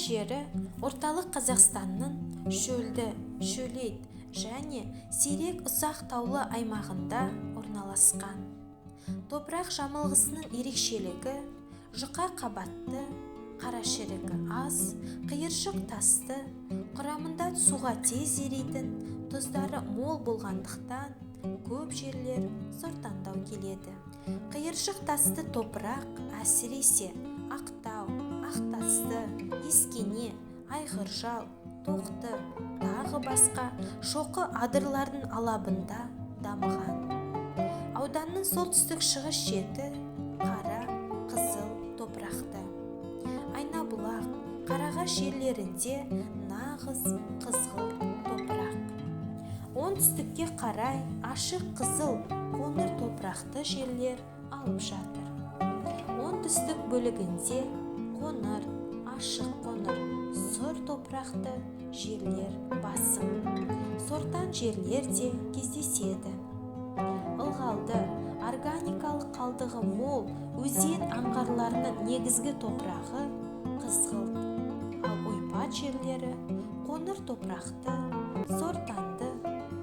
жері орталық Қазақстанның шөлді, шөлейт және сирек ұсақ таулы аймағында орналасқан. Топырақ жамылғысының ерекшелігі жұқа қабатты, қарашірігі аз, қиыршық тасты, құрамында суға тез еритін тұздары мол болғандықтан көп жерлер сортаңдау келеді. Қиыршық тасты топырақ әсіресе Ақтау, Ақтасты, Ескене, Айғыржал, Тоқты, тағы басқа шоқы адырлардың алабында дамыған. Ауданның солтүстік-шығыс шеті қара, қызыл топырақты. Айнабұлақ, Қарағаш жерлерінде нағыз қызғылт топырақ. Оңтүстікке қарай ашық қызыл қоңыр топырақты жерлер алып жатыр. Оңтүстік бөлігінде қоңыр, ашық қоңыр, сұр топырақты жерлер басым. Сортаң жерлер де кездеседі. Ылғалды, органикалық қалдығы мол өзен аңғарларының негізгі топырағы қызғылт, ал ойпат жерлері қоңыр топырақты, сортаңды,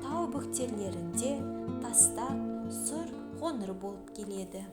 тау бөктерлерінде тастақ, сұр қоңыр болып келеді.